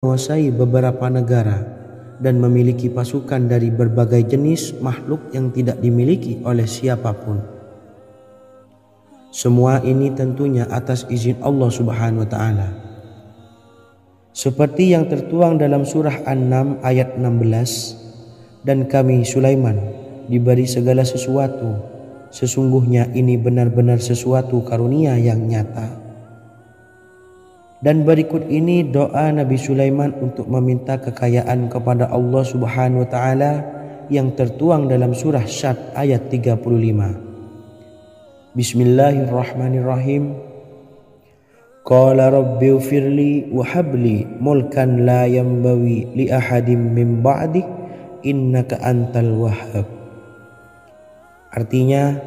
menguasai beberapa negara dan memiliki pasukan dari berbagai jenis makhluk yang tidak dimiliki oleh siapapun. Semua ini tentunya atas izin Allah Subhanahu wa Ta'ala. Seperti yang tertuang dalam surah An-Naml ayat 16, dan kami Sulaiman diberi segala sesuatu, sesungguhnya ini benar-benar sesuatu karunia yang nyata. Dan berikut ini doa Nabi Sulaiman untuk meminta kekayaan kepada Allah Subhanahu wa Ta'ala yang tertuang dalam surah Syad ayat 35. Bismillahirrahmanirrahim. Qala rabbi ufirli wa habli mulkan la yanbawi li ahadim min ba'di innaka antal wahhab. Artinya,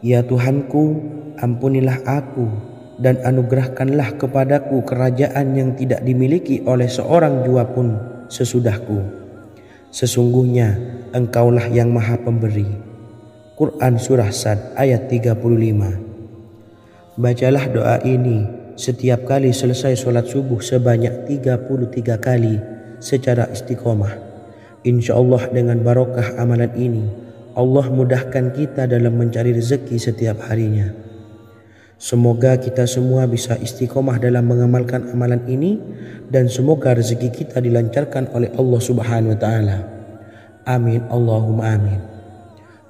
ya Tuhanku, ampunilah aku dan anugerahkanlah kepadaku kerajaan yang tidak dimiliki oleh seorang jua pun sesudahku. Sesungguhnya Engkaulah yang Maha Pemberi. Quran Surah Sad ayat 35. Bacalah doa ini setiap kali selesai sholat subuh sebanyak 33 kali secara istiqomah. InsyaAllah dengan barokah amalan ini, Allah mudahkan kita dalam mencari rezeki setiap harinya. Semoga kita semua bisa istiqomah dalam mengamalkan amalan ini dan semoga rezeki kita dilancarkan oleh Allah Subhanahu wa Ta'ala. Amin Allahumma amin.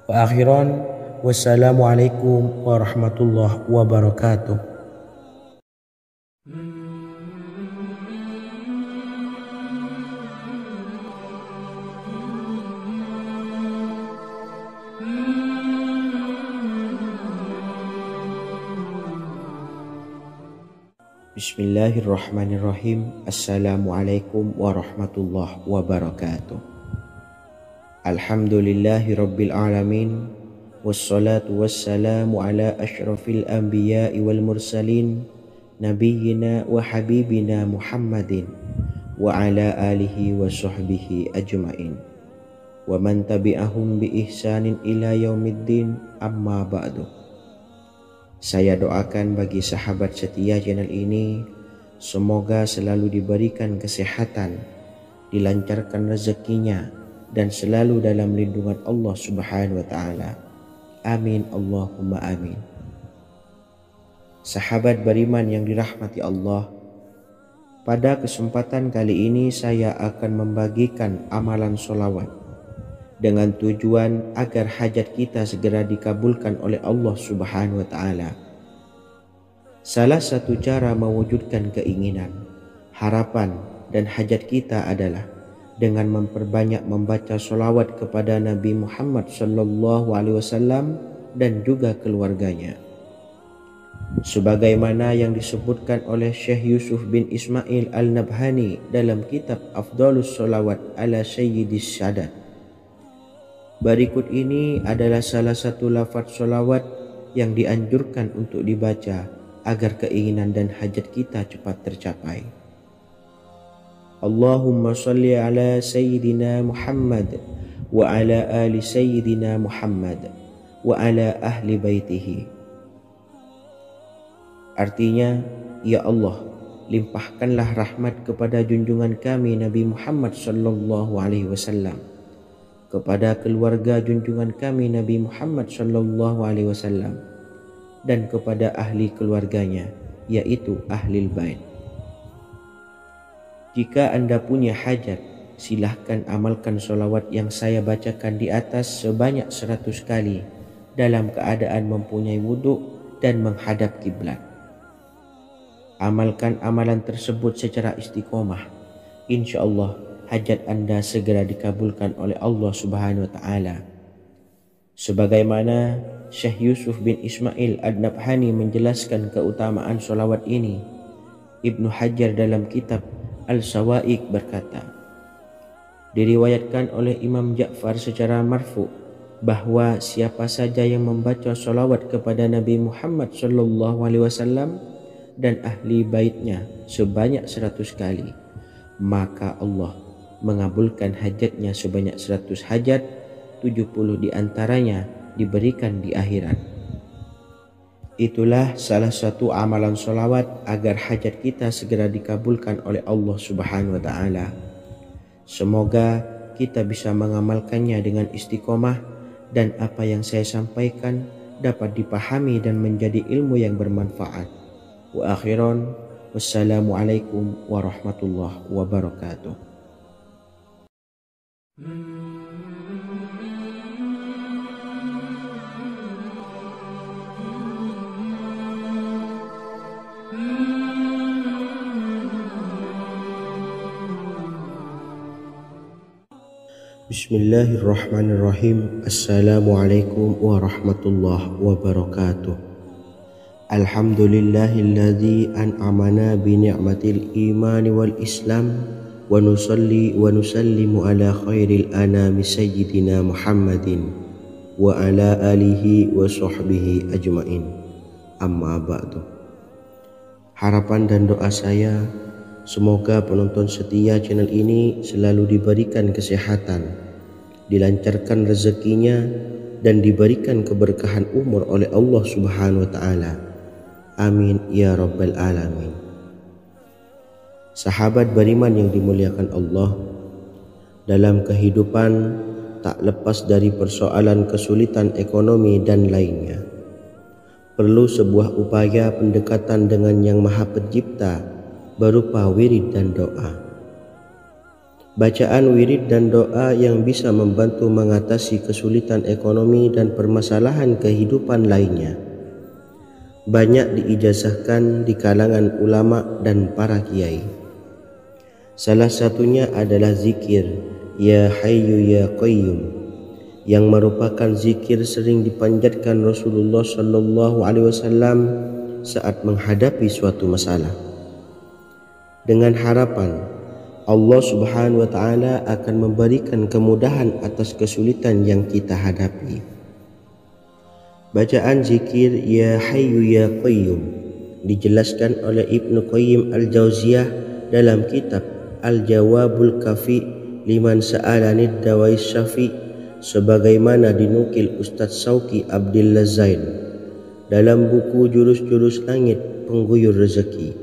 Wa akhiran, wassalamualaikum warahmatullahi wabarakatuh. Bismillahirrahmanirrahim. Assalamualaikum warahmatullahi wabarakatuh. Alhamdulillahi rabbil alamin. Wassalatu wassalamu ala ashrafil anbiya'i wal mursalin, nabiyyina wa habibina Muhammadin wa ala alihi wa sahbihi ajma'in wa man tabi'ahum bi ihsanin ila yaumiddin, amma ba'du. Saya doakan bagi sahabat setia channel ini, semoga selalu diberikan kesehatan, dilancarkan rezekinya, dan selalu dalam lindungan Allah Subhanahu wa Ta'ala. Amin Allahumma amin. Sahabat beriman yang dirahmati Allah, pada kesempatan kali ini saya akan membagikan amalan sholawat dengan tujuan agar hajat kita segera dikabulkan oleh Allah Subhanahu wa Ta'ala. Salah satu cara mewujudkan keinginan, harapan, dan hajat kita adalah dengan memperbanyak membaca sholawat kepada Nabi Muhammad SAW dan juga keluarganya. Sebagaimana yang disebutkan oleh Syekh Yusuf bin Ismail Al-Nabhani dalam kitab Afdhalus Sholawat ala Sayyidis Sadat. Berikut ini adalah salah satu lafaz sholawat yang dianjurkan untuk dibaca agar keinginan dan hajat kita cepat tercapai. Allahumma salli ala Sayyidina Muhammad wa ala ali Sayyidina Muhammad wa ala ahli baitihi. Artinya, ya Allah, limpahkanlah rahmat kepada junjungan kami Nabi Muhammad SAW, kepada keluarga junjungan kami Nabi Muhammad SAW, dan kepada ahli keluarganya, yaitu ahlil bait. Jika Anda punya hajat, silahkan amalkan sholawat yang saya bacakan di atas sebanyak 100 kali dalam keadaan mempunyai wudhu dan menghadap kiblat. Amalkan amalan tersebut secara istiqomah. Insya Allah hajat Anda segera dikabulkan oleh Allah Subhanahu wa Ta'ala. Sebagaimana Syekh Yusuf bin Ismail Ad-Nabhani menjelaskan keutamaan sholawat ini, Ibnu Hajar dalam kitab Al-Sawa'iq berkata, diriwayatkan oleh Imam Ja'far secara marfu bahwa siapa saja yang membaca sholawat kepada Nabi Muhammad SAW dan ahli baitnya sebanyak 100 kali, maka Allah mengabulkan hajatnya sebanyak 100 hajat, 70 diantaranya diberikan di akhirat. Itulah salah satu amalan sholawat agar hajat kita segera dikabulkan oleh Allah Subhanahu wa Ta'ala. Semoga kita bisa mengamalkannya dengan istiqomah dan apa yang saya sampaikan dapat dipahami dan menjadi ilmu yang bermanfaat. Wa akhiran, wassalamualaikum warahmatullahi wabarakatuh. Bismillahirrahmanirrahim. Assalamualaikum warahmatullahi wabarakatuh. Alhamdulillahilladzi an'amana bi ni'matil imani wal islam wa nusalli wa nusallimu ala khairil anami sayyidina Muhammadin wa ala alihi wa sahbihi ajmain. Amma ba'du. Harapan dan doa saya, semoga penonton setia channel ini selalu diberikan kesehatan, dilancarkan rezekinya, dan diberikan keberkahan umur oleh Allah Subhanahu wa Ta'ala. Amin ya rabbal alamin. Sahabat beriman yang dimuliakan Allah, dalam kehidupan tak lepas dari persoalan kesulitan ekonomi dan lainnya. Perlu sebuah upaya pendekatan dengan Yang Maha Pencipta berupa wirid dan doa. Bacaan wirid dan doa yang bisa membantu mengatasi kesulitan ekonomi dan permasalahan kehidupan lainnya banyak diijazahkan di kalangan ulama dan para kiai. Salah satunya adalah zikir Ya Hayyu Ya Qayyum, yang merupakan zikir sering dipanjatkan Rasulullah SAW saat menghadapi suatu masalah, dengan harapan Allah Subhanahu wa Ta'ala akan memberikan kemudahan atas kesulitan yang kita hadapi. Bacaan zikir Ya Hayyu Ya Qayyum dijelaskan oleh Ibnu Qayyim Al-Jauziyah dalam kitab Al-Jawabul Kafi liman sa'alanid dawais syafi, sebagaimana dinukil Ustadz Sauki Abdillah Zain dalam buku Jurus-Jurus Langit Pengguyur Rezeki,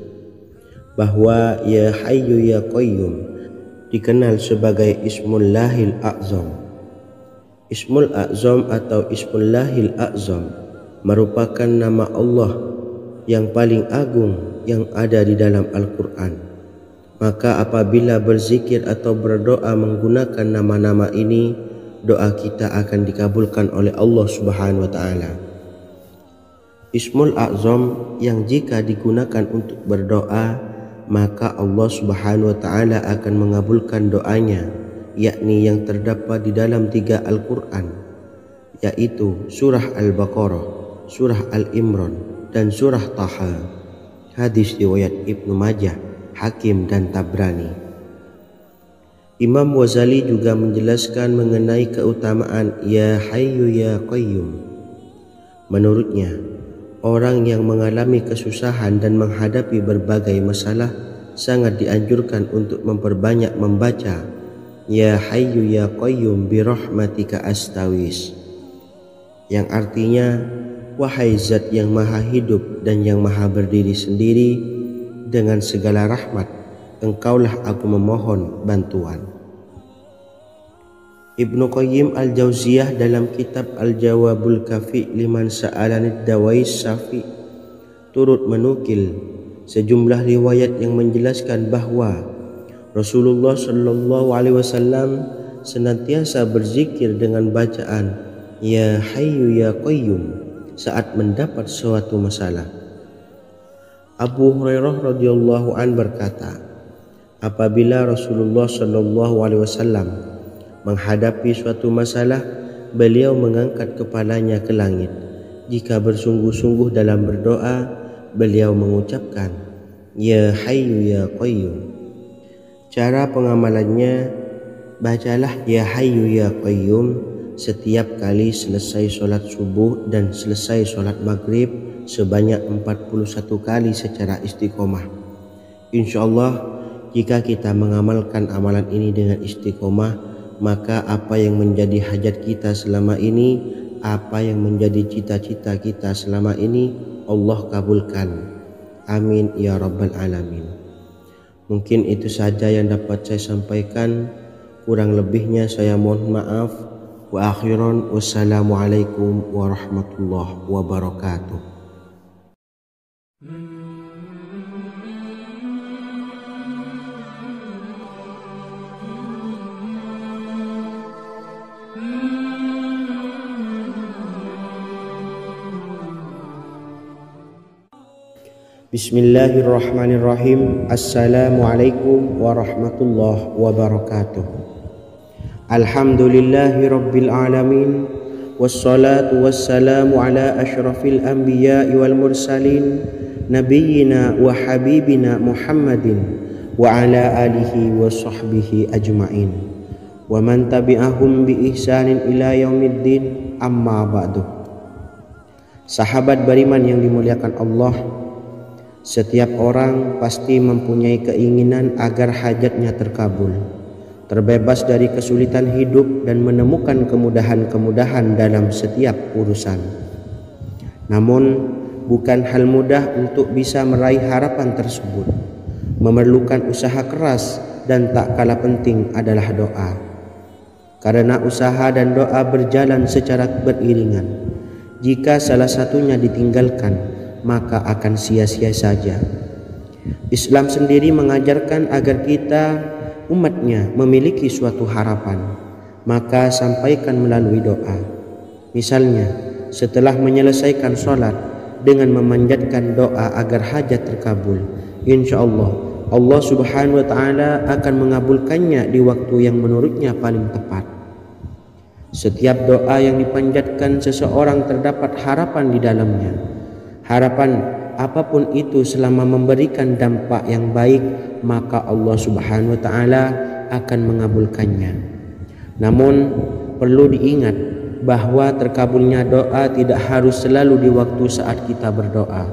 bahwa Ya Hayyu Ya Qayyum dikenal sebagai Ismullahil A'zam. Ismul A'zam atau Ismullahil A'zam merupakan nama Allah yang paling agung yang ada di dalam Al-Quran. Maka apabila berzikir atau berdoa menggunakan nama-nama ini, doa kita akan dikabulkan oleh Allah Subhanahu wa Ta'ala. Ismul A'zam yang jika digunakan untuk berdoa, maka Allah Subhanahu wa Ta'ala akan mengabulkan doanya, yakni yang terdapat di dalam 3 Al-Quran, yaitu surah Al-Baqarah, surah Al-Imran, dan surah Taha. Hadis riwayat Ibnu Majah, Hakim, dan Tabrani. Imam Ghazali juga menjelaskan mengenai keutamaan Ya Hayyu Ya Qayyum. Menurutnya, orang yang mengalami kesusahan dan menghadapi berbagai masalah sangat dianjurkan untuk memperbanyak membaca Ya Hayyu Ya Qayyum bi rahmatika astawis, yang artinya, wahai zat yang maha hidup dan yang maha berdiri sendiri, dengan segala rahmat engkaulah aku memohon bantuan. Ibnu Qayyim Al-Jauziyah dalam kitab Al-Jawabul Kafi liman sa'alanid dawais syafi turut menukil sejumlah riwayat yang menjelaskan bahwa Rasulullah SAW senantiasa berzikir dengan bacaan Ya Hayyu Ya Qayyum saat mendapat suatu masalah. Abu Hurairah radhiyallahu an berkata, apabila Rasulullah SAW menghadapi suatu masalah, beliau mengangkat kepalanya ke langit. Jika bersungguh-sungguh dalam berdoa, beliau mengucapkan Ya Hayyu Ya Qayyum. Cara pengamalannya, bacalah Ya Hayyu Ya Qayyum setiap kali selesai sholat subuh dan selesai sholat maghrib sebanyak 41 kali secara istiqomah. Insyaallah, jika kita mengamalkan amalan ini dengan istiqomah, maka apa yang menjadi hajat kita selama ini, apa yang menjadi cita-cita kita selama ini, Allah kabulkan. Amin ya rabbal alamin. Mungkin itu saja yang dapat saya sampaikan. Kurang lebihnya saya mohon maaf. Wa akhiran wassalamualaikum warahmatullahi wabarakatuh. Bismillahirrahmanirrahim. Assalamualaikum warahmatullahi wabarakatuh. Alhamdulillahi rabbil alamin. Wassalatu wassalamu ala ashrafil anbiya'i wal mursalin, nabiyyina wa habibina Muhammadin wa ala alihi wa sahbihi ajma'in wa man tabi'ahum bi ihsanin ila yaumiddin, amma ba'du. Sahabat beriman yang dimuliakan Allah, setiap orang pasti mempunyai keinginan agar hajatnya terkabul, terbebas dari kesulitan hidup dan menemukan kemudahan-kemudahan dalam setiap urusan. Namun bukan hal mudah untuk bisa meraih harapan tersebut. Memerlukan usaha keras dan tak kalah penting adalah doa. Karena usaha dan doa berjalan secara beriringan. Jika salah satunya ditinggalkan, maka akan sia-sia saja. Islam sendiri mengajarkan agar kita umatnya memiliki suatu harapan, maka sampaikan melalui doa. Misalnya, setelah menyelesaikan sholat dengan memanjatkan doa agar hajat terkabul, insya Allah subhanahu wa ta'ala akan mengabulkannya di waktu yang menurutnya paling tepat. Setiap doa yang dipanjatkan seseorang terdapat harapan di dalamnya. Harapan apapun itu selama memberikan dampak yang baik, maka Allah subhanahu wa ta'ala akan mengabulkannya. Namun perlu diingat bahwa terkabulnya doa tidak harus selalu di waktu saat kita berdoa.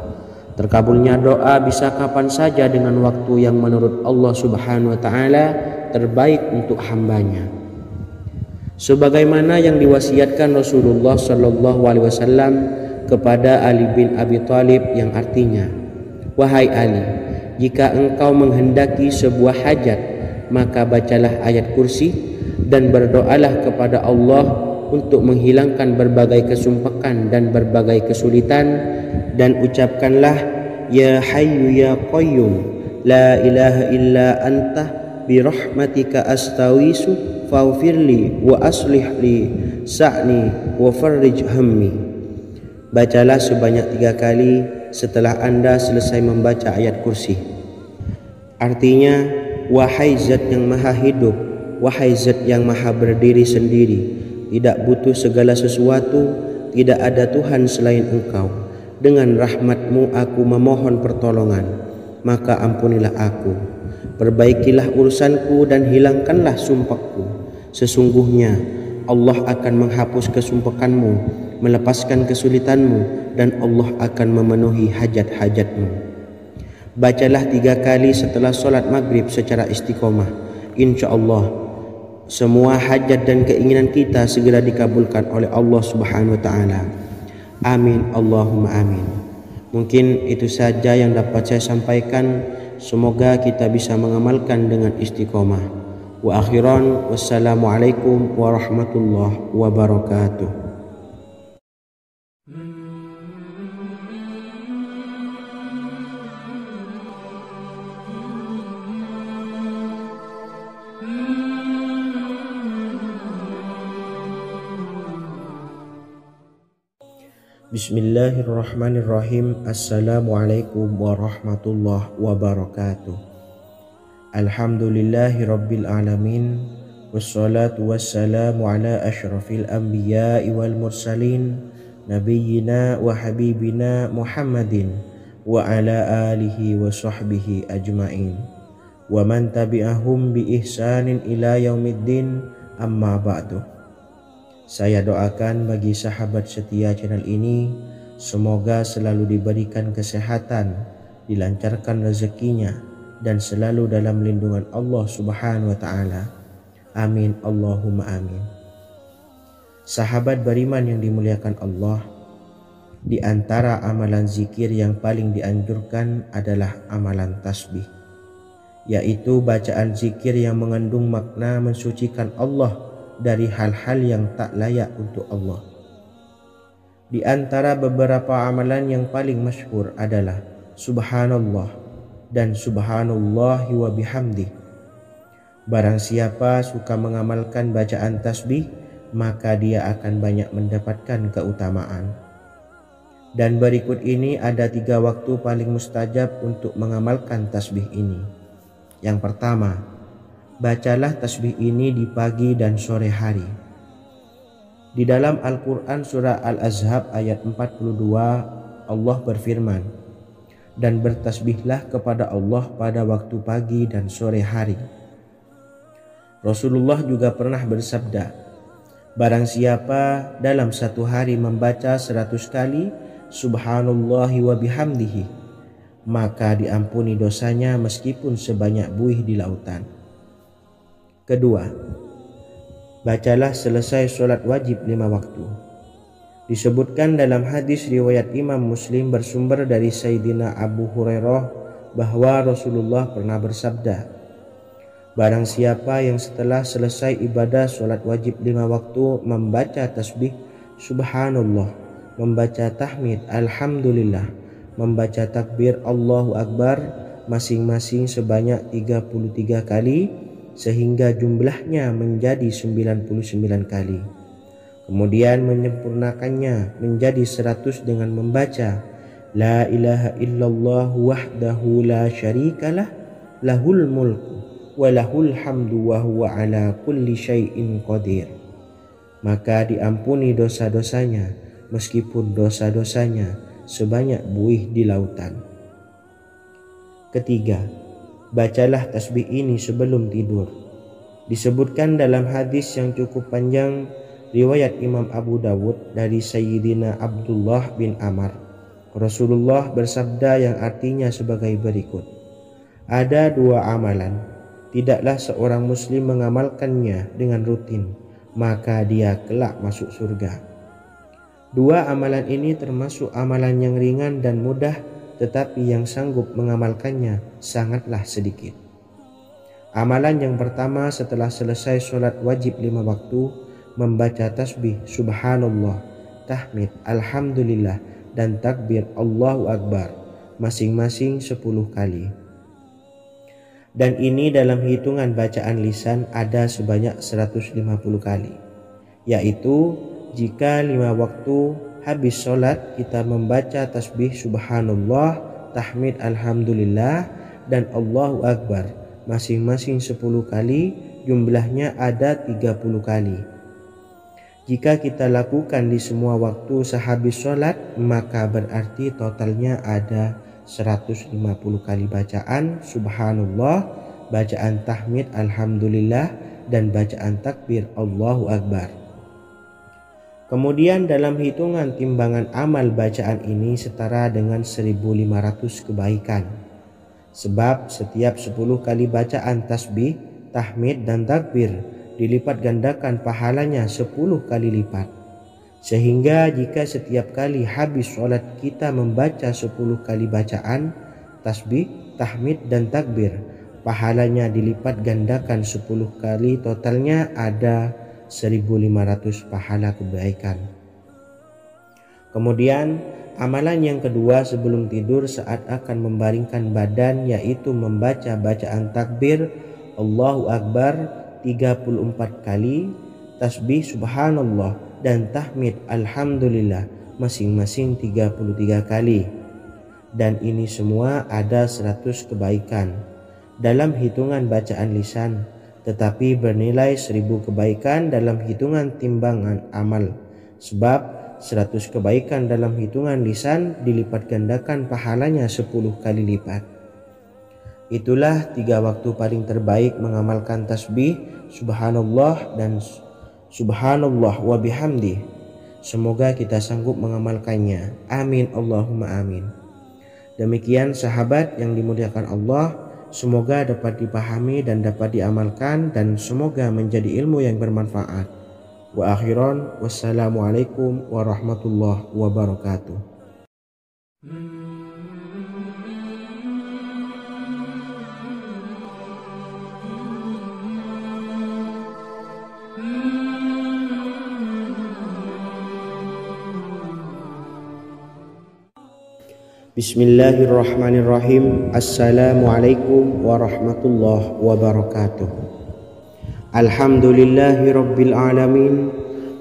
Terkabulnya doa bisa kapan saja dengan waktu yang menurut Allah subhanahu wa ta'ala terbaik untuk hambanya. Sebagaimana yang diwasiatkan Rasulullah sallallahu alaihi wasallam kepada Ali bin Abi Thalib, yang artinya, wahai Ali, jika engkau menghendaki sebuah hajat, maka bacalah ayat kursi dan berdoalah kepada Allah untuk menghilangkan berbagai kesumpakan dan berbagai kesulitan, dan ucapkanlah, ya hayyu ya qayyum la ilaha illa anta birahmatika astawisu faghfirli wa aslih li sa'ni wa farrij hammi. Bacalah sebanyak 3 kali setelah Anda selesai membaca ayat kursi. Artinya, wahai zat yang maha hidup, wahai zat yang maha berdiri sendiri, tidak butuh segala sesuatu, tidak ada Tuhan selain Engkau. Dengan rahmat-Mu aku memohon pertolongan, maka ampunilah aku. Perbaikilah urusanku dan hilangkanlah sumpahku. Sesungguhnya Allah akan menghapus kesumpahanmu, melepaskan kesulitanmu, dan Allah akan memenuhi hajat-hajatmu. Bacalah 3 kali setelah solat maghrib secara istiqomah. Insya Allah semua hajat dan keinginan kita segera dikabulkan oleh Allah subhanahu wa ta'ala. Amin Allahumma amin. Mungkin itu saja yang dapat saya sampaikan. Semoga kita bisa mengamalkan dengan istiqomah. Wa akhiran wassalamualaikum warahmatullahi wabarakatuh. Bismillahirrahmanirrahim. Assalamualaikum warahmatullahi wabarakatuh. Alhamdulillahi rabbil alamin. Wassalatu wassalamu ala ashrafil anbiya'i wal mursalin, nabiyyina wa habibina Muhammadin wa ala alihi wa sahbihi ajma'in wa man tabi'ahum bi ihsanin ila yaumiddin, amma ba'du. Saya doakan bagi sahabat setia channel ini, semoga selalu diberikan kesehatan, dilancarkan rezekinya, dan selalu dalam lindungan Allah subhanahu wa ta'ala. Amin Allahumma amin. Sahabat beriman yang dimuliakan Allah, Di antara amalan zikir yang paling dianjurkan adalah amalan tasbih, yaitu bacaan zikir yang mengandung makna mensucikan Allah dari hal-hal yang tak layak untuk Allah. Di antara beberapa amalan yang paling masyhur adalah Subhanallah dan Subhanallahi wa bihamdih. Barang siapa suka mengamalkan bacaan tasbih, maka dia akan banyak mendapatkan keutamaan. Dan berikut ini ada 3 waktu paling mustajab untuk mengamalkan tasbih ini. Yang pertama, bacalah tasbih ini di pagi dan sore hari. Di dalam Al-Quran surah Al-Ahzab ayat 42, Allah berfirman, "Dan bertasbihlah kepada Allah pada waktu pagi dan sore hari." Rasulullah juga pernah bersabda, "Barang siapa dalam satu hari membaca 100 kali Subhanallahi wa bihamdihi, maka diampuni dosanya meskipun sebanyak buih di lautan." Kedua, bacalah selesai sholat wajib 5 waktu. Disebutkan dalam hadis riwayat Imam Muslim bersumber dari Sayyidina Abu Hurairah bahwa Rasulullah pernah bersabda, "Barang siapa yang setelah selesai ibadah sholat wajib 5 waktu membaca tasbih Subhanallah, membaca tahmid Alhamdulillah, membaca takbir Allahu Akbar masing-masing sebanyak 33 kali sehingga jumlahnya menjadi 99 kali. Kemudian menyempurnakannya menjadi 100 dengan membaca La ilaha illallah wahdahu la syarikalah lahul mulku wa lahul hamdu wa huwa ala kulli syai'in qadir. Maka diampuni dosa-dosanya meskipun dosa-dosanya sebanyak buih di lautan. Ketiga, bacalah tasbih ini sebelum tidur. Disebutkan dalam hadis yang cukup panjang riwayat Imam Abu Dawud dari Sayyidina Abdullah bin Amr. Rasulullah bersabda yang artinya sebagai berikut, "Ada 2 amalan, tidaklah seorang muslim mengamalkannya dengan rutin, maka dia kelak masuk surga." 2 amalan ini termasuk amalan yang ringan dan mudah, tetapi yang sanggup mengamalkannya sangatlah sedikit. Amalan yang pertama setelah selesai sholat wajib 5 waktu, membaca tasbih Subhanallah, tahmid Alhamdulillah, dan takbir Allahu Akbar masing-masing 10 kali. Dan ini dalam hitungan bacaan lisan ada sebanyak 150 kali, yaitu jika 5 waktu habis sholat kita membaca tasbih Subhanallah, tahmid Alhamdulillah, dan Allahu Akbar masing-masing 10 kali, jumlahnya ada 30 kali. Jika kita lakukan di semua waktu sehabis sholat, maka berarti totalnya ada 150 kali bacaan Subhanallah, bacaan tahmid Alhamdulillah, dan bacaan takbir Allahu Akbar. Kemudian dalam hitungan timbangan amal bacaan ini setara dengan 1500 kebaikan. Sebab setiap 10 kali bacaan tasbih, tahmid, dan takbir dilipat gandakan pahalanya 10 kali lipat. Sehingga jika setiap kali habis sholat kita membaca 10 kali bacaan tasbih, tahmid, dan takbir, pahalanya dilipat gandakan 10 kali, totalnya ada 1500 pahala kebaikan. Kemudian amalan yang kedua sebelum tidur saat akan membaringkan badan, yaitu membaca bacaan takbir Allahu Akbar 34 kali, tasbih Subhanallah, dan tahmid Alhamdulillah masing-masing 33 kali. Dan ini semua ada 100 kebaikan dalam hitungan bacaan lisan, tetapi bernilai 1000 kebaikan dalam hitungan timbangan amal. Sebab 100 kebaikan dalam hitungan lisan dilipat gandakan pahalanya 10 kali lipat. Itulah 3 waktu paling terbaik mengamalkan tasbih Subhanallah dan Subhanallah wa bihamdih. Semoga kita sanggup mengamalkannya. Amin Allahumma amin. Demikian sahabat yang dimuliakan Allah, semoga dapat dipahami dan dapat diamalkan, dan semoga menjadi ilmu yang bermanfaat. Wa akhiran, wassalamualaikum warahmatullahi wabarakatuh. Bismillahirrahmanirrahim. Assalamualaikum warahmatullahi wabarakatuh. Alhamdulillahi rabbil alamin.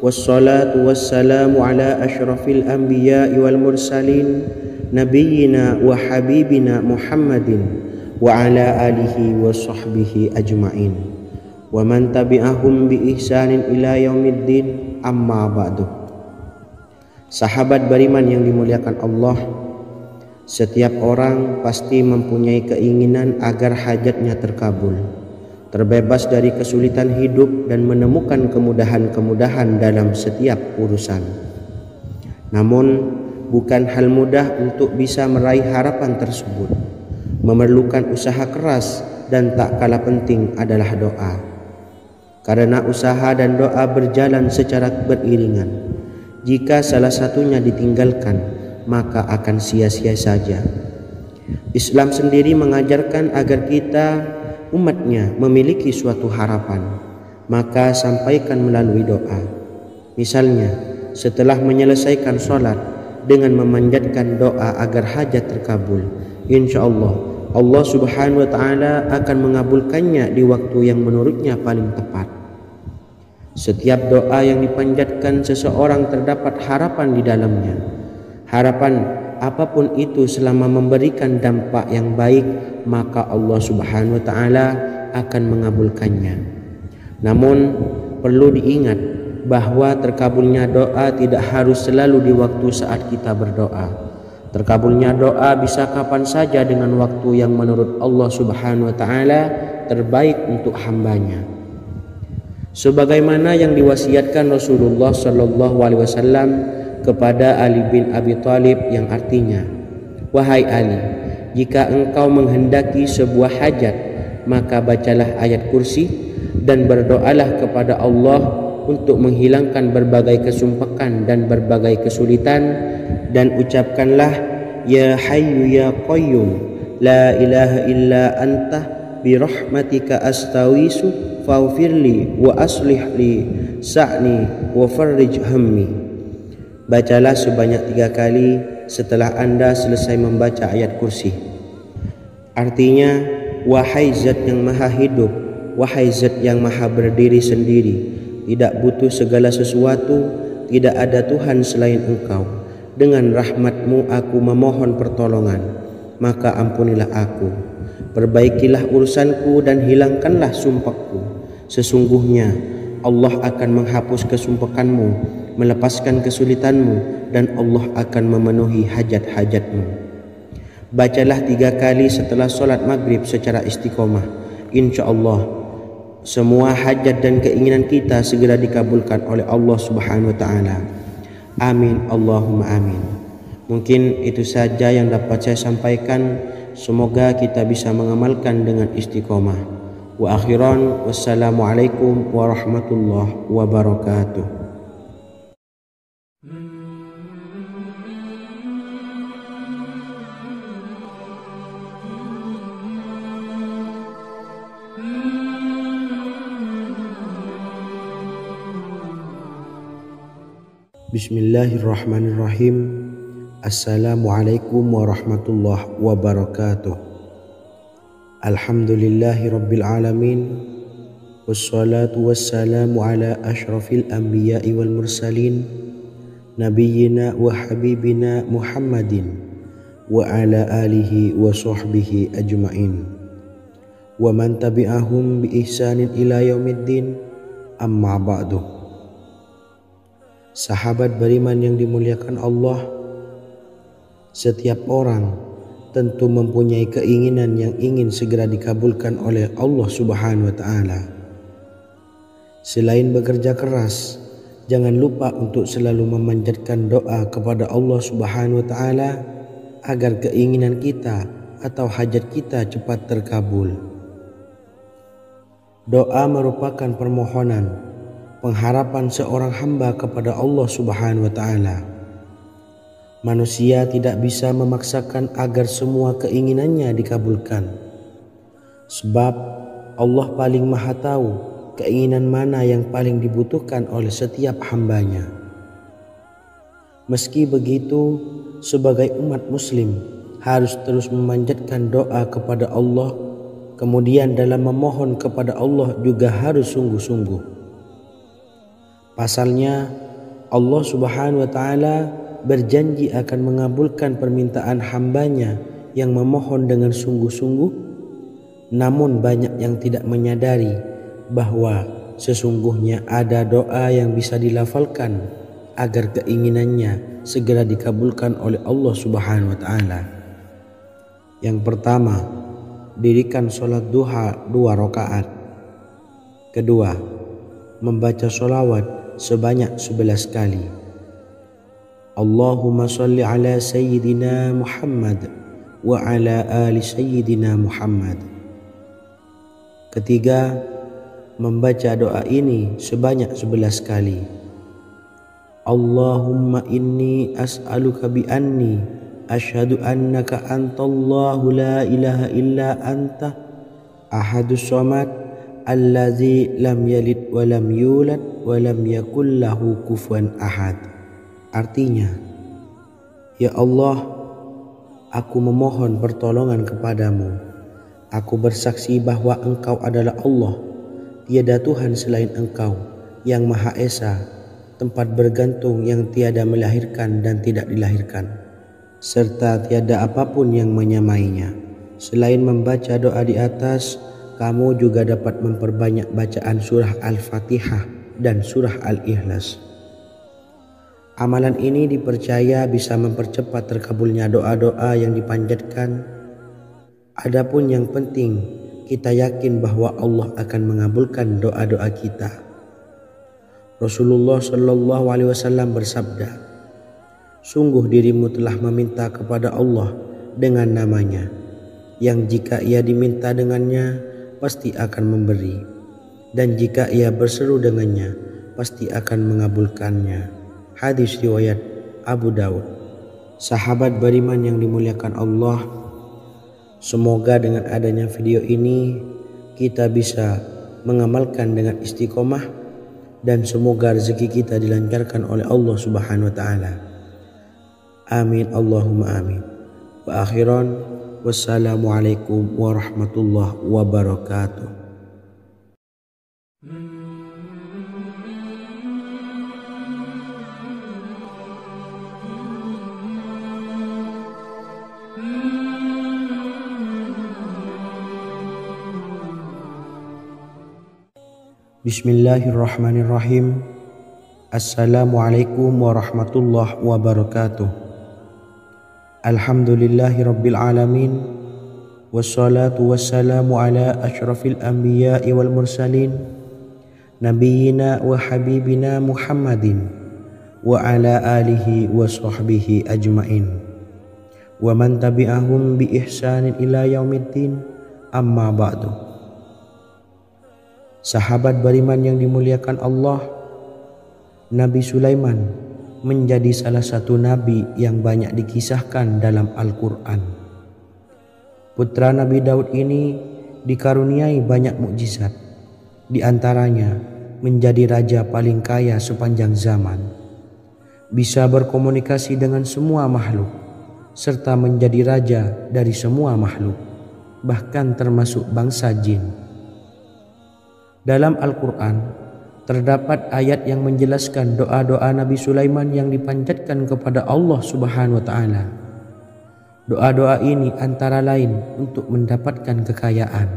Wassalatu wassalamu ala ashrafil anbiya'i wal mursalin, nabiyyina wa habibina Muhammadin wa ala alihi wa sahbihi ajma'in, wa man tabi'ahum bi ihsanin ila yaumiddin, amma ba'du. Sahabat beriman yang dimuliakan Allah, setiap orang pasti mempunyai keinginan agar hajatnya terkabul, terbebas dari kesulitan hidup dan menemukan kemudahan-kemudahan dalam setiap urusan. Namun, bukan hal mudah untuk bisa meraih harapan tersebut. Memerlukan usaha keras dan tak kalah penting adalah doa. Karena usaha dan doa berjalan secara beriringan. Jika salah satunya ditinggalkan, maka akan sia-sia saja. Islam sendiri mengajarkan agar kita umatnya memiliki suatu harapan, maka sampaikan melalui doa. Misalnya, setelah menyelesaikan sholat dengan memanjatkan doa agar hajat terkabul, insya Allah Allah subhanahu wa ta'ala akan mengabulkannya di waktu yang menurutnya paling tepat. Setiap doa yang dipanjatkan seseorang terdapat harapan di dalamnya. Harapan apapun itu selama memberikan dampak yang baik, maka Allah subhanahu wa ta'ala akan mengabulkannya. Namun perlu diingat bahwa terkabulnya doa tidak harus selalu di waktu saat kita berdoa. Terkabulnya doa bisa kapan saja dengan waktu yang menurut Allah subhanahu wa ta'ala terbaik untuk hambanya. Sebagaimana yang diwasiatkan Rasulullah sallallahu alaihi wasallam kepada Ali bin Abi Thalib, yang artinya, wahai Ali, jika engkau menghendaki sebuah hajat, maka bacalah ayat kursi dan berdoalah kepada Allah untuk menghilangkan berbagai kesumpakan dan berbagai kesulitan, dan ucapkanlah, ya hayyu ya qayyum la ilaha illa anta birahmatika astawisu faghfirli wa aslih li sa'ni wa farrij hammi. Bacalah sebanyak 3 kali setelah Anda selesai membaca ayat kursi. Artinya, wahai zat yang maha hidup, wahai zat yang maha berdiri sendiri, tidak butuh segala sesuatu, tidak ada Tuhan selain Engkau. Dengan rahmat-Mu aku memohon pertolongan, maka ampunilah aku. Perbaikilah urusanku dan hilangkanlah sumpahku. Sesungguhnya Allah akan menghapus kesumpakanmu, melepaskan kesulitanmu, dan Allah akan memenuhi hajat-hajatmu. Bacalah 3 kali setelah sholat maghrib secara istiqomah. Insya Allah semua hajat dan keinginan kita segera dikabulkan oleh Allah subhanahu wa ta'ala. Amin Allahumma amin. Mungkin itu saja yang dapat saya sampaikan. Semoga kita bisa mengamalkan dengan istiqomah. Wa akhiran, wassalamualaikum warahmatullahi wabarakatuh. Bismillahirrahmanirrahim. Assalamualaikum warahmatullahi wabarakatuh. Alhamdulillahi rabbil alamin. Wassalatu wassalamu ala ashrafil anbiya'i wal mursalin, nabiyyina wa habibina Muhammadin wa ala alihi wa sahbihi ajma'in, wa man tabi'ahum bi ihsanin ila yaumiddin, amma ba'du. Sahabat beriman yang dimuliakan Allah, setiap orang tentu mempunyai keinginan yang ingin segera dikabulkan oleh Allah subhanahu wa ta'ala. Selain bekerja keras, jangan lupa untuk selalu memanjatkan doa kepada Allah subhanahu wa ta'ala agar keinginan kita atau hajat kita cepat terkabul. Doa merupakan permohonan, pengharapan seorang hamba kepada Allah subhanahu wa ta'ala. Manusia tidak bisa memaksakan agar semua keinginannya dikabulkan. Sebab Allah paling maha tahu keinginan mana yang paling dibutuhkan oleh setiap hambanya. Meski begitu, sebagai umat muslim harus terus memanjatkan doa kepada Allah, kemudian dalam memohon kepada Allah juga harus sungguh-sungguh. Pasalnya, Allah Subhanahu wa Ta'ala berjanji akan mengabulkan permintaan hambanya yang memohon dengan sungguh-sungguh. Namun banyak yang tidak menyadari bahwa sesungguhnya ada doa yang bisa dilafalkan agar keinginannya segera dikabulkan oleh Allah Subhanahu wa Ta'ala. Yang pertama, dirikan sholat duha 2 rakaat. Kedua, membaca sholawat sebanyak 11 kali. Allahumma sholli ala sayyidina Muhammad wa ala ali sayyidina Muhammad. Ketiga, membaca doa ini sebanyak 11 kali. Allahumma inni as'aluka bi anni asyhadu annaka antallahu la ilaha illa anta ahadus samad allazi lam yalid wa lam yulad wa lam yakul lahu kufuwan ahad. Artinya, ya Allah, aku memohon pertolongan kepadamu. Aku bersaksi bahwa Engkau adalah Allah, tiada Tuhan selain Engkau, yang Maha Esa, tempat bergantung yang tiada melahirkan dan tidak dilahirkan, serta tiada apapun yang menyamainya. Selain membaca doa di atas, kamu juga dapat memperbanyak bacaan surah Al-Fatihah dan surah Al-Ikhlas. Amalan ini dipercaya bisa mempercepat terkabulnya doa-doa yang dipanjatkan. Adapun yang penting, kita yakin bahwa Allah akan mengabulkan doa-doa kita. Rasulullah Shallallahu Alaihi Wasallam bersabda, sungguh dirimu telah meminta kepada Allah dengan namanya, yang jika ia diminta dengannya, pasti akan memberi, dan jika ia berseru dengannya, pasti akan mengabulkannya. Hadis riwayat Abu Daud. Sahabat beriman yang dimuliakan Allah, semoga dengan adanya video ini kita bisa mengamalkan dengan istiqomah, dan semoga rezeki kita dilancarkan oleh Allah Subhanahu wa Ta'ala. Amin Allahumma amin. Wa akhiran, wassalamualaikum warahmatullahi wabarakatuh. Bismillahirrahmanirrahim. Assalamualaikum warahmatullahi wabarakatuh. Alhamdulillahi rabbil alamin. Wassalatu wassalamu ala asyrafil anbiya'i wal mursalin, nabiyyina wa habibina Muhammadin wa ala alihi wa sahbihi ajmain, wa man tabi'ahum bi ihsanin ila yaumiddin, amma ba'du. Sahabat beriman yang dimuliakan Allah, Nabi Sulaiman menjadi salah satu nabi yang banyak dikisahkan dalam Al-Quran. Putra Nabi Daud ini dikaruniai banyak mukjizat, di antaranya menjadi raja paling kaya sepanjang zaman, bisa berkomunikasi dengan semua makhluk, serta menjadi raja dari semua makhluk, bahkan termasuk bangsa jin. Dalam Al-Quran terdapat ayat yang menjelaskan doa-doa Nabi Sulaiman yang dipanjatkan kepada Allah Subhanahu wa Ta'ala. Doa-doa ini antara lain untuk mendapatkan kekayaan.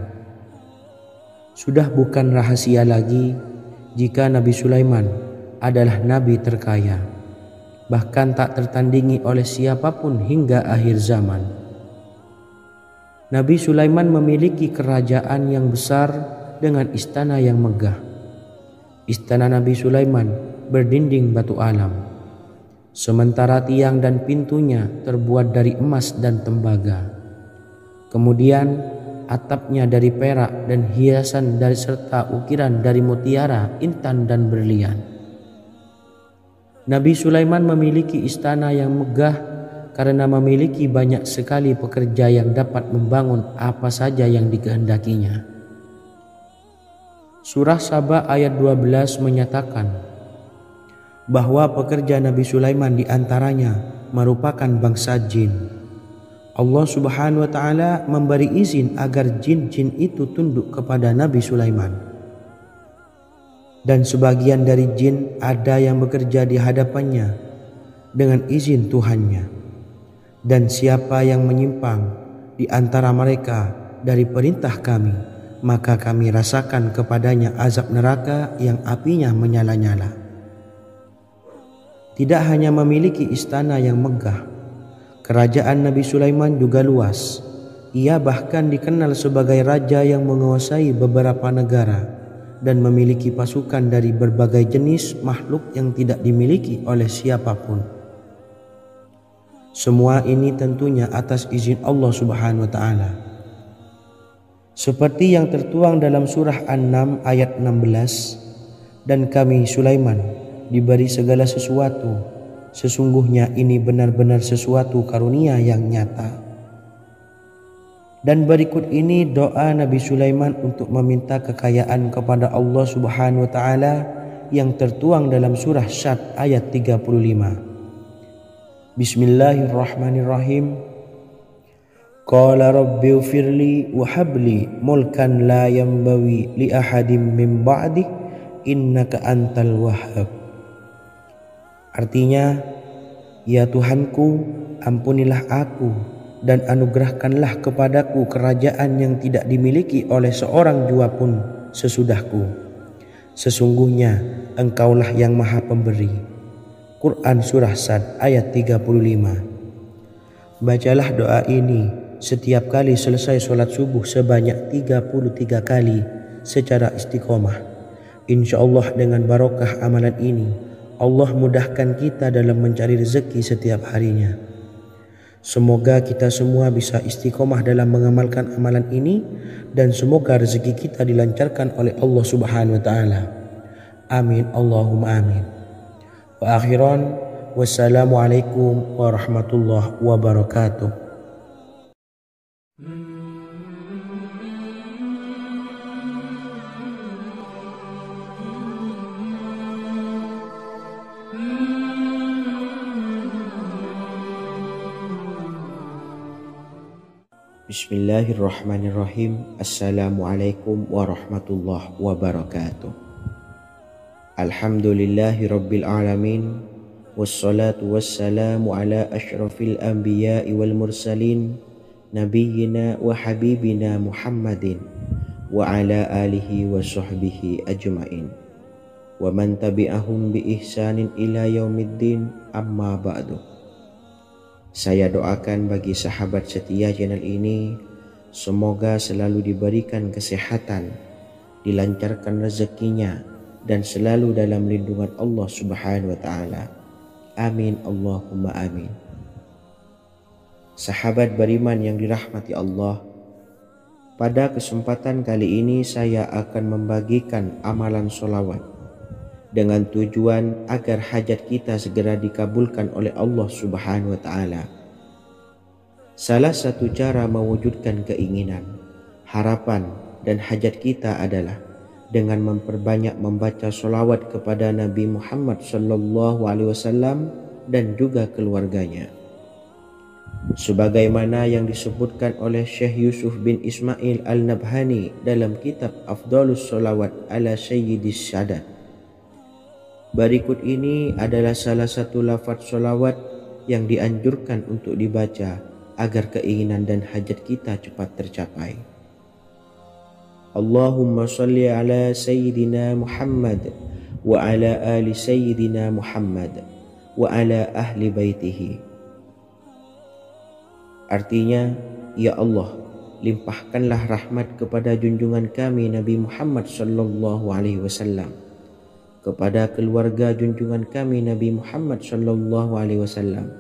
Sudah bukan rahasia lagi jika Nabi Sulaiman adalah nabi terkaya, bahkan tak tertandingi oleh siapapun hingga akhir zaman. Nabi Sulaiman memiliki kerajaan yang besar dengan istana yang megah. Istana Nabi Sulaiman berdinding batu alam, sementara tiang dan pintunya terbuat dari emas dan tembaga. Kemudian atapnya dari perak dan hiasan dari serta ukiran dari mutiara, intan dan berlian. Nabi Sulaiman memiliki istana yang megah karena memiliki banyak sekali pekerja yang dapat membangun apa saja yang dikehendakinya. Surah Saba ayat 12 menyatakan bahwa pekerja Nabi Sulaiman di antaranya merupakan bangsa jin. Allah Subhanahu wa taala memberi izin agar jin-jin itu tunduk kepada Nabi Sulaiman. Dan sebagian dari jin ada yang bekerja di hadapannya dengan izin Tuhannya. Dan siapa yang menyimpang di antara mereka dari perintah kami, maka kami rasakan kepadanya azab neraka yang apinya menyala-nyala. Tidak hanya memiliki istana yang megah, kerajaan Nabi Sulaiman juga luas. Ia bahkan dikenal sebagai raja yang menguasai beberapa negara dan memiliki pasukan dari berbagai jenis makhluk yang tidak dimiliki oleh siapapun. Semua ini tentunya atas izin Allah Subhanahu wa taala. Seperti yang tertuang dalam surah An-Naml ayat 16, dan kami Sulaiman diberi segala sesuatu, sesungguhnya ini benar-benar sesuatu karunia yang nyata. Dan berikut ini doa Nabi Sulaiman untuk meminta kekayaan kepada Allah Subhanahu wa taala yang tertuang dalam surah Syad ayat 35. Bismillahirrahmanirrahim. Qala rabbi ighfirli wa habli mulkan la yanbawi li ahadim min ba'di innaka antal wahhab. Artinya, ya Tuhanku, ampunilah aku dan anugerahkanlah kepadaku kerajaan yang tidak dimiliki oleh seorang jua pun sesudahku. Sesungguhnya Engkaulah yang Maha Pemberi. Quran Surah Sad ayat 35. Bacalah doa ini setiap kali selesai sholat subuh sebanyak 33 kali secara istiqomah. Insya Allah dengan barokah amalan ini, Allah mudahkan kita dalam mencari rezeki setiap harinya. Semoga kita semua bisa istiqomah dalam mengamalkan amalan ini dan semoga rezeki kita dilancarkan oleh Allah Subhanahu wa taala. Amin Allahumma amin. Wa akhiran wassalamualaikum warahmatullahi wabarakatuh. Bismillahirrahmanirrahim. Assalamualaikum warahmatullahi wabarakatuh. Alhamdulillahi rabbil alamin. Wassalatu wassalamu ala ashrafil anbiya'i wal mursalin, nabiyyina wa habibina Muhammadin wa ala alihi wa sahbihi ajma'in wa man tabi'ahum bi ihsanin ila yaumiddin, amma ba'du. Saya doakan bagi sahabat setia channel ini, semoga selalu diberikan kesehatan, dilancarkan rezekinya, dan selalu dalam lindungan Allah Subhanahu wa taala. Amin Allahumma amin. Sahabat beriman yang dirahmati Allah, pada kesempatan kali ini saya akan membagikan amalan sholawat dengan tujuan agar hajat kita segera dikabulkan oleh Allah Subhanahu wa taala. Salah satu cara mewujudkan keinginan, harapan, dan hajat kita adalah dengan memperbanyak membaca sholawat kepada Nabi Muhammad SAW dan juga keluarganya. Sebagaimana yang disebutkan oleh Syekh Yusuf bin Ismail Al-Nabhani dalam kitab Afdhalus Sholawat ala Sayyidis Sadat. Berikut ini adalah salah satu lafaz sholawat yang dianjurkan untuk dibaca agar keinginan dan hajat kita cepat tercapai. Allahumma salli ala Sayyidina Muhammad wa ala ali Sayyidina Muhammad wa ala ahli baitihi. Artinya, ya Allah, limpahkanlah rahmat kepada junjungan kami Nabi Muhammad sallallahu alaihi wasallam, kepada keluarga junjungan kami Nabi Muhammad sallallahu alaihi wasallam,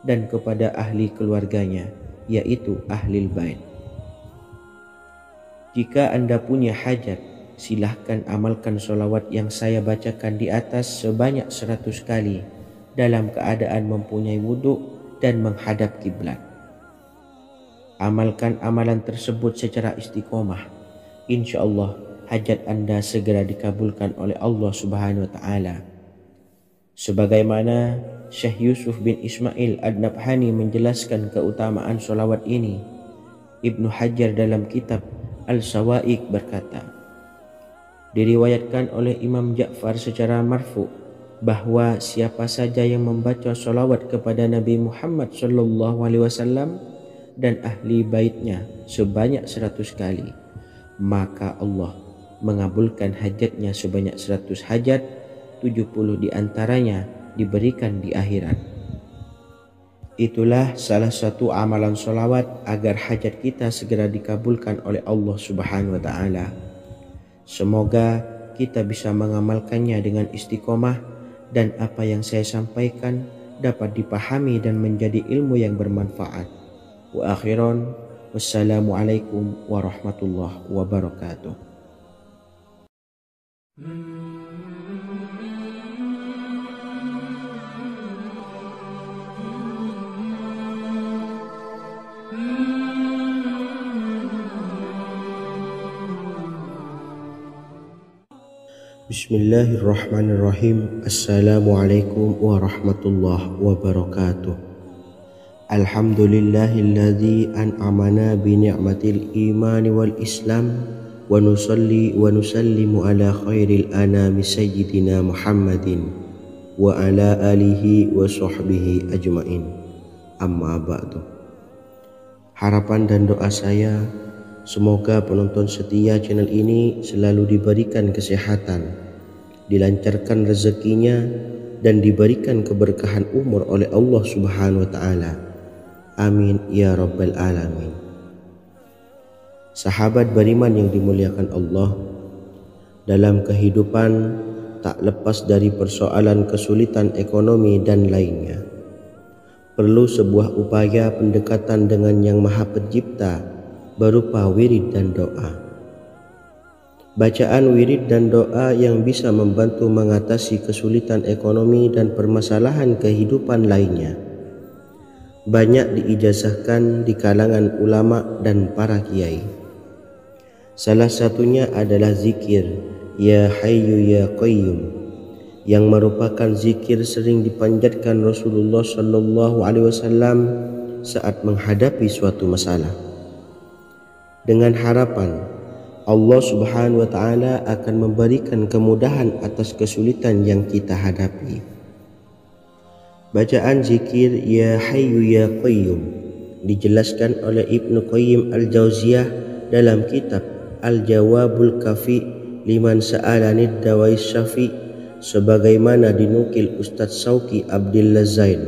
dan kepada ahli keluarganya, yaitu ahlil bait. Jika Anda punya hajat, silahkan amalkan sholawat yang saya bacakan di atas sebanyak 100 kali dalam keadaan mempunyai wudhu dan menghadap kiblat. Amalkan amalan tersebut secara istiqomah. Insya Allah hajat Anda segera dikabulkan oleh Allah Subhanahu wa Ta'ala. Sebagaimana Syekh Yusuf bin Ismail Ad-Nabhani menjelaskan keutamaan sholawat ini, Ibnu Hajar dalam kitab Al-Sawa'iq berkata, diriwayatkan oleh Imam Ja'far secara marfu bahwa siapa saja yang membaca sholawat kepada Nabi Muhammad SAW dan ahli baitnya sebanyak 100 kali, maka Allah mengabulkan hajatnya sebanyak 100 hajat, 70 diantaranya diberikan di akhirat. Itulah salah satu amalan sholawat agar hajat kita segera dikabulkan oleh Allah Subhanahu wa Ta'ala. Semoga kita bisa mengamalkannya dengan istiqomah dan apa yang saya sampaikan dapat dipahami dan menjadi ilmu yang bermanfaat. Wa akhiran, wassalamualaikum warahmatullahi wabarakatuh. Bismillahirrahmanirrahim. Assalamualaikum warahmatullahi wabarakatuh. Alhamdulillahilladzi an'amana bi ni'matil imani wal islam wa nusalli wa nusallimu ala khairil anami sayyidina Muhammadin wa ala alihi wa sahbihi ajmain. Amma ba'du. Harapan dan doa saya, semoga penonton setia channel ini selalu diberikan kesehatan, dilancarkan rezekinya, dan diberikan keberkahan umur oleh Allah Subhanahu wa Ta'ala. Amin ya rabbal alamin. Sahabat beriman yang dimuliakan Allah, dalam kehidupan tak lepas dari persoalan kesulitan ekonomi dan lainnya. Perlu sebuah upaya pendekatan dengan Yang Maha Pencipta berupa wirid dan doa. Bacaan wirid dan doa yang bisa membantu mengatasi kesulitan ekonomi dan permasalahan kehidupan lainnya banyak diijazahkan di kalangan ulama dan para kiai. Salah satunya adalah zikir Ya Hayyu Ya Qayyum, yang merupakan zikir sering dipanjatkan Rasulullah SAW saat menghadapi suatu masalah, dengan harapan Allah Subhanahu wa Ta'ala akan memberikan kemudahan atas kesulitan yang kita hadapi. Bacaan zikir Ya Hayyu Ya Qayyum dijelaskan oleh Ibnu Qayyim Al-Jauziyah dalam kitab Al-Jawabul Kafi liman sa'alanid dawais syafi, sebagaimana dinukil Ustadz Sauki Abdillah Zain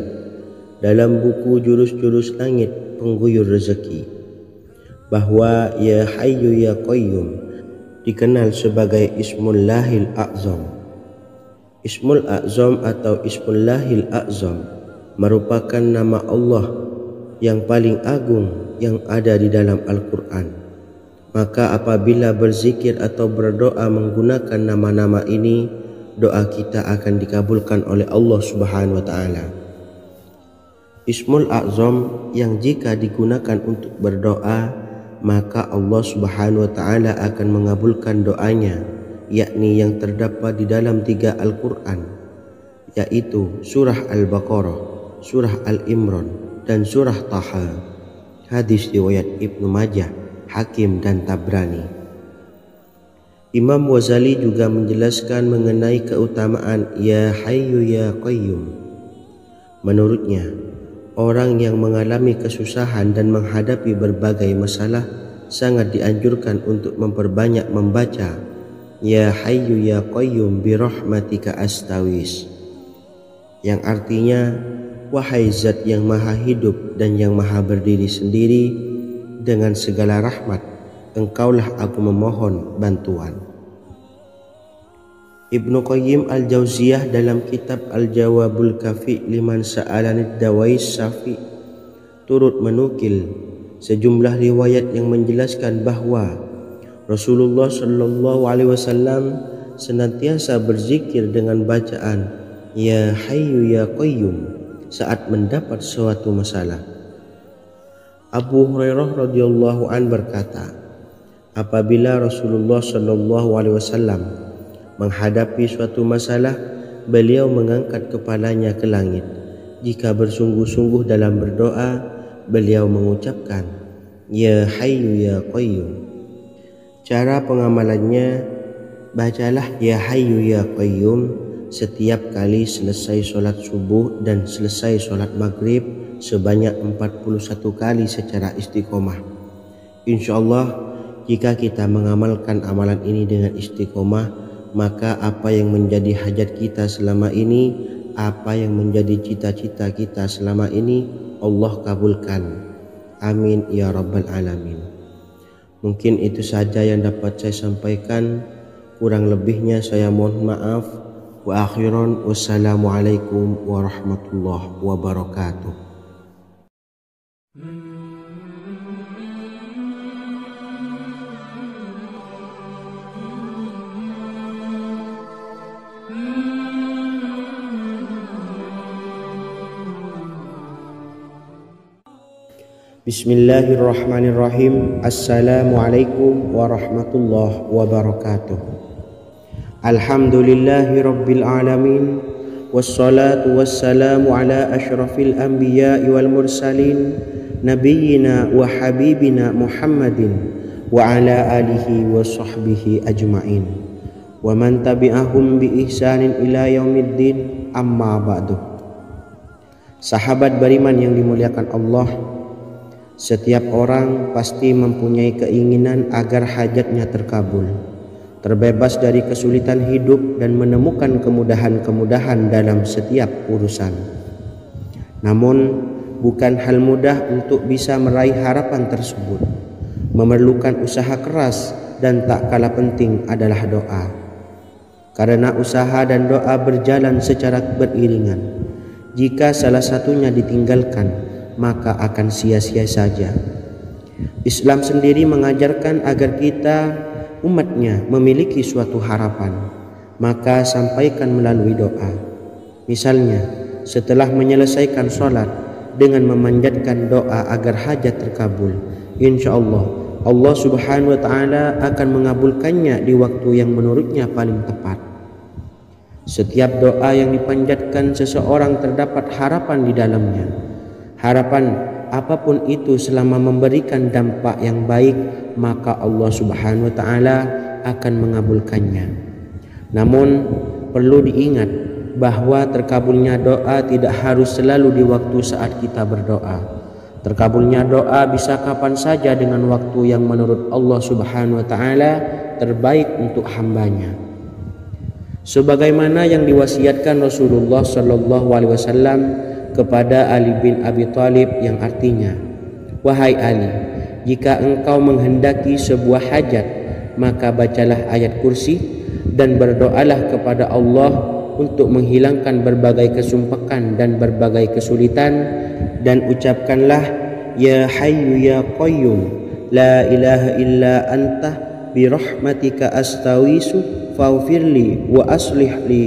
dalam buku Jurus-Jurus Langit Pengguyur Rezeki, bahwa Ya Hayyu Ya Qayyum dikenal sebagai Ismullahil A'zam. Ismul A'zam atau Ismullahil A'zam merupakan nama Allah yang paling agung yang ada di dalam Al-Quran. Maka apabila berzikir atau berdoa menggunakan nama-nama ini, doa kita akan dikabulkan oleh Allah Subhanahu wa Ta'ala. Ismul A'zam yang jika digunakan untuk berdoa, maka Allah Subhanahu wa Ta'ala akan mengabulkan doanya, yakni yang terdapat di dalam 3 Al-Quran, yaitu surah Al-Baqarah, surah Al-Imran, dan surah Taha. Hadis riwayat Ibnu Majah, Hakim, dan Tabrani. Imam Ghazali juga menjelaskan mengenai keutamaan Ya Hayyu Ya Qayyum. Menurutnya, orang yang mengalami kesusahan dan menghadapi berbagai masalah sangat dianjurkan untuk memperbanyak membaca Ya Hayyu Ya Qayyum bi rahmatika astawis, yang artinya wahai zat yang maha hidup dan yang maha berdiri sendiri, dengan segala rahmat engkaulah aku memohon bantuan. Ibnu Qayyim Al-Jauziyah dalam kitab Al-Jawabul Kafi liman sa'alanid dawais syafi turut menukil sejumlah riwayat yang menjelaskan bahwa Rasulullah SAW senantiasa berzikir dengan bacaan Ya Hayyu Ya Qayyum saat mendapat suatu masalah. Abu Hurairah radhiyallahu an berkata, apabila Rasulullah shallallahu alaihi wasallam menghadapi suatu masalah, beliau mengangkat kepalanya ke langit. Jika bersungguh-sungguh dalam berdoa, beliau mengucapkan, Ya Hayyu Ya Qayyum. Cara pengamalannya, bacalah Ya Hayyu Ya Qayyum setiap kali selesai sholat subuh dan selesai sholat maghrib sebanyak 41 kali secara istiqomah. InsyaAllah, jika kita mengamalkan amalan ini dengan istiqomah, maka apa yang menjadi hajat kita selama ini, apa yang menjadi cita-cita kita selama ini, Allah kabulkan. Amin ya rabbal alamin. Mungkin itu saja yang dapat saya sampaikan. Kurang lebihnya saya mohon maaf. Wa akhiran, wassalamualaikum warahmatullahi wabarakatuh. Bismillahirrahmanirrahim. Assalamualaikum warahmatullahi wabarakatuh. Alhamdulillahi rabbil alamin. Wassalatu wassalamu ala ashrafil anbiya'i wal mursalin, nabiyyina wa habibina Muhammadin wa ala alihi wa sahbihi ajma'in, wa man tabi'ahum bi ihsanin ila yaumiddin, amma ba'du. Sahabat beriman yang dimuliakan Allah, setiap orang pasti mempunyai keinginan agar hajatnya terkabul, terbebas dari kesulitan hidup dan menemukan kemudahan-kemudahan dalam setiap urusan. Namun, bukan hal mudah untuk bisa meraih harapan tersebut. Memerlukan usaha keras dan tak kalah penting adalah doa. Karena usaha dan doa berjalan secara beriringan. Jika salah satunya ditinggalkan, maka akan sia-sia saja. Islam sendiri mengajarkan agar kita umatnya memiliki suatu harapan, maka sampaikan melalui doa. Misalnya, setelah menyelesaikan sholat dengan memanjatkan doa agar hajat terkabul, insyaallah Allah subhanahu wa ta'ala akan mengabulkannya di waktu yang menurutnya paling tepat. Setiap doa yang dipanjatkan seseorang terdapat harapan di dalamnya. Harapan apapun itu selama memberikan dampak yang baik, maka Allah subhanahu wa ta'ala akan mengabulkannya. Namun perlu diingat bahwa terkabulnya doa tidak harus selalu di waktu saat kita berdoa. Terkabulnya doa bisa kapan saja dengan waktu yang menurut Allah subhanahu wa ta'ala terbaik untuk hambanya. Sebagaimana yang diwasiatkan Rasulullah sallallahu alaihi wasallam kepada Ali bin Abi Thalib, yang artinya, wahai Ali, jika engkau menghendaki sebuah hajat, maka bacalah ayat kursi dan berdoalah kepada Allah untuk menghilangkan berbagai kesumpakan dan berbagai kesulitan, dan ucapkanlah Ya Hayyu Ya Qayyum, la ilaha illa anta birahmatika astawisu faghfirli wa aslih li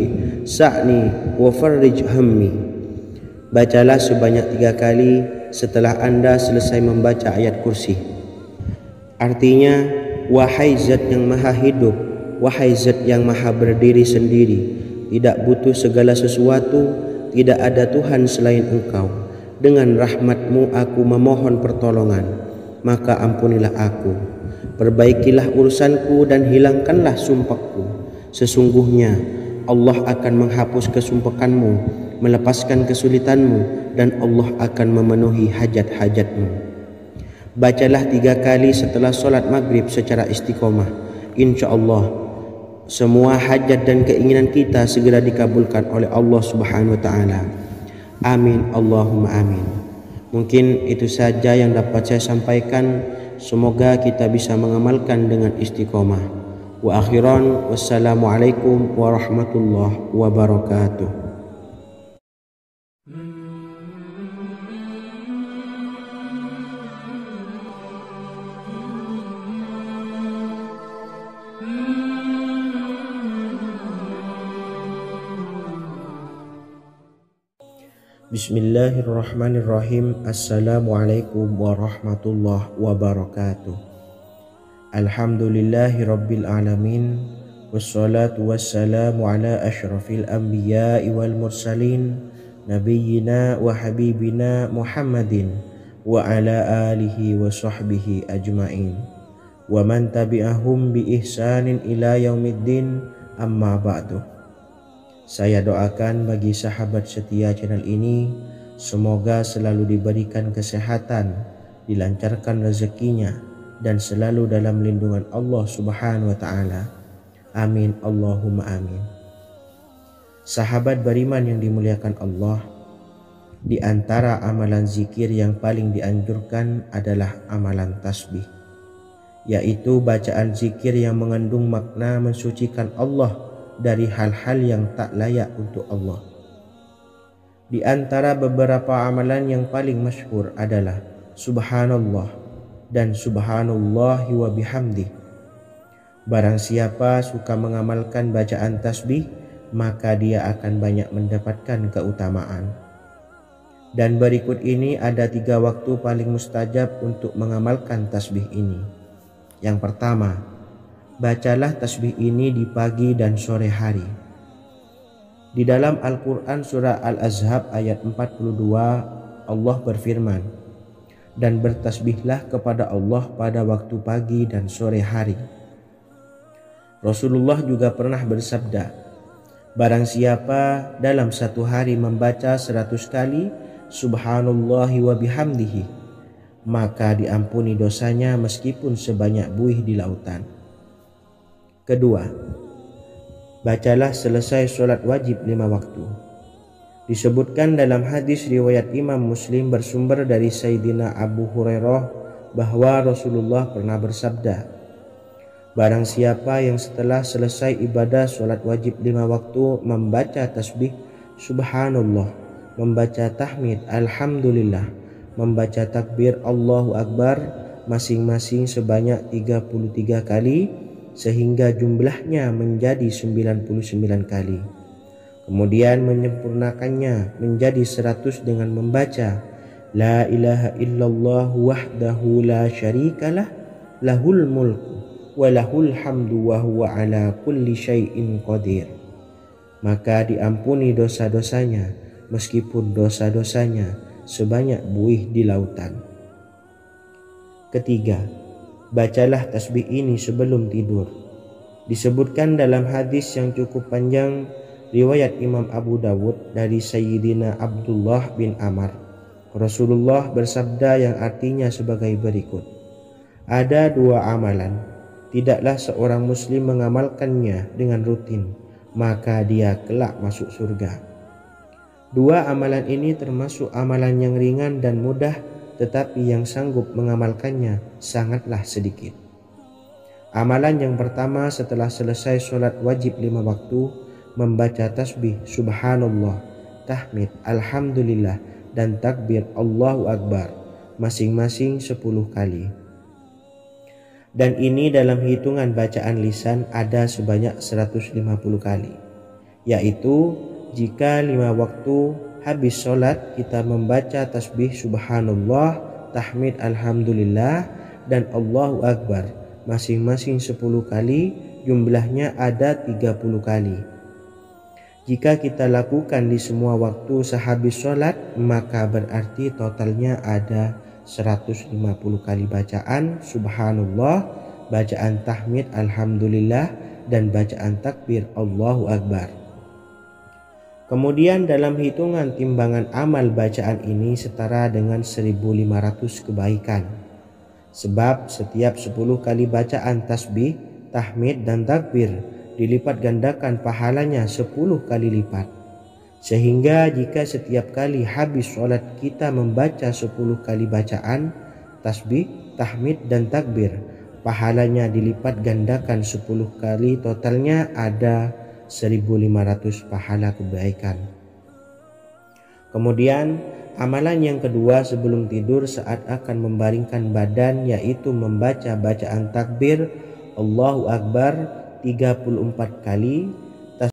sa'ni wa farrij hammi. Bacalah sebanyak 3 kali setelah Anda selesai membaca ayat kursi. Artinya, wahai zat yang maha hidup, wahai zat yang maha berdiri sendiri, tidak butuh segala sesuatu, tidak ada Tuhan selain Engkau. Dengan rahmat-Mu aku memohon pertolongan, maka ampunilah aku. Perbaikilah urusanku dan hilangkanlah sumpahku. Sesungguhnya Allah akan menghapus kesumpahanmu, melepaskan kesulitanmu, dan Allah akan memenuhi hajat-hajatmu. Bacalah 3 kali setelah sholat maghrib secara istiqomah. InsyaAllah semua hajat dan keinginan kita segera dikabulkan oleh Allah subhanahu wa ta'ala. Amin Allahumma amin. Mungkin itu saja yang dapat saya sampaikan. Semoga kita bisa mengamalkan dengan istiqomah. Wa akhiran, wassalamualaikum warahmatullahi wabarakatuh. Bismillahirrahmanirrahim. Assalamualaikum warahmatullahi wabarakatuh. Alhamdulillahi rabbil alamin. Wassalatu wassalamu ala ashrafil anbiya'i wal mursalin, nabiyyina wa habibina Muhammadin wa ala alihi wa sahbihi ajma'in, wa man tabi'ahum bi ihsanin ila yaumiddin, amma ba'du. Saya doakan bagi sahabat setia channel ini, semoga selalu diberikan kesehatan, dilancarkan rezekinya, dan selalu dalam lindungan Allah Subhanahu wa Ta'ala. Amin Allahumma amin. Sahabat beriman yang dimuliakan Allah, di antara amalan zikir yang paling dianjurkan adalah amalan tasbih, yaitu bacaan zikir yang mengandung makna mensucikan Allah dari hal-hal yang tak layak untuk Allah. Di antara beberapa amalan yang paling masyhur adalah Subhanallah dan Subhanallahi wa bihamdih. Barang siapa suka mengamalkan bacaan tasbih, maka dia akan banyak mendapatkan keutamaan. Dan berikut ini ada 3 waktu paling mustajab untuk mengamalkan tasbih ini. Yang pertama, bacalah tasbih ini di pagi dan sore hari. Di dalam Al-Quran surah Al-Ahzab ayat 42, Allah berfirman, dan bertasbihlah kepada Allah pada waktu pagi dan sore hari. Rasulullah juga pernah bersabda, barang siapa dalam satu hari membaca 100 kali Subhanallahi wa bihamdihi, maka diampuni dosanya meskipun sebanyak buih di lautan. Kedua, bacalah selesai sholat wajib 5 waktu. Disebutkan dalam hadis riwayat Imam Muslim bersumber dari Sayyidina Abu Hurairah bahwa Rasulullah pernah bersabda, barang siapa yang setelah selesai ibadah sholat wajib 5 waktu membaca tasbih Subhanallah, membaca tahmid Alhamdulillah, membaca takbir Allahu Akbar masing-masing sebanyak 33 kali, sehingga jumlahnya menjadi 99 kali. Kemudian menyempurnakannya menjadi 100 dengan membaca La ilaha illallah wahdahu la syarikalah, lahul mulku wa lahul hamdu wa huwa ala kulli syai'in qadir. Maka diampuni dosa-dosanya meskipun dosa-dosanya sebanyak buih di lautan. Ketiga, bacalah tasbih ini sebelum tidur. Disebutkan dalam hadis yang cukup panjang riwayat Imam Abu Dawud dari Sayyidina Abdullah bin Amr, Rasulullah bersabda yang artinya sebagai berikut, ada 2 amalan, tidaklah seorang muslim mengamalkannya dengan rutin, maka dia kelak masuk surga. 2 amalan ini termasuk amalan yang ringan dan mudah, tetapi yang sanggup mengamalkannya sangatlah sedikit. Amalan yang pertama setelah selesai sholat wajib 5 waktu, membaca tasbih Subhanallah, tahmid Alhamdulillah, dan takbir Allahu Akbar masing-masing 10 kali. Dan ini dalam hitungan bacaan lisan ada sebanyak 150 kali, yaitu jika 5 waktu habis sholat kita membaca tasbih Subhanallah, tahmid Alhamdulillah, dan Allahu Akbar masing-masing 10 kali, jumlahnya ada 30 kali. Jika kita lakukan di semua waktu sehabis sholat, maka berarti totalnya ada 150 kali bacaan Subhanallah, bacaan tahmid Alhamdulillah, dan bacaan takbir Allahu Akbar. Kemudian dalam hitungan timbangan amal bacaan ini setara dengan 1500 kebaikan. Sebab setiap 10 kali bacaan tasbih, tahmid, dan takbir dilipat gandakan pahalanya 10 kali lipat. Sehingga jika setiap kali habis sholat kita membaca 10 kali bacaan tasbih, tahmid, dan takbir, pahalanya dilipat gandakan 10 kali, totalnya ada 1500 pahala kebaikan. Kemudian amalan yang kedua sebelum tidur saat akan membaringkan badan, yaitu membaca bacaan takbir Allahu Akbar 34 kali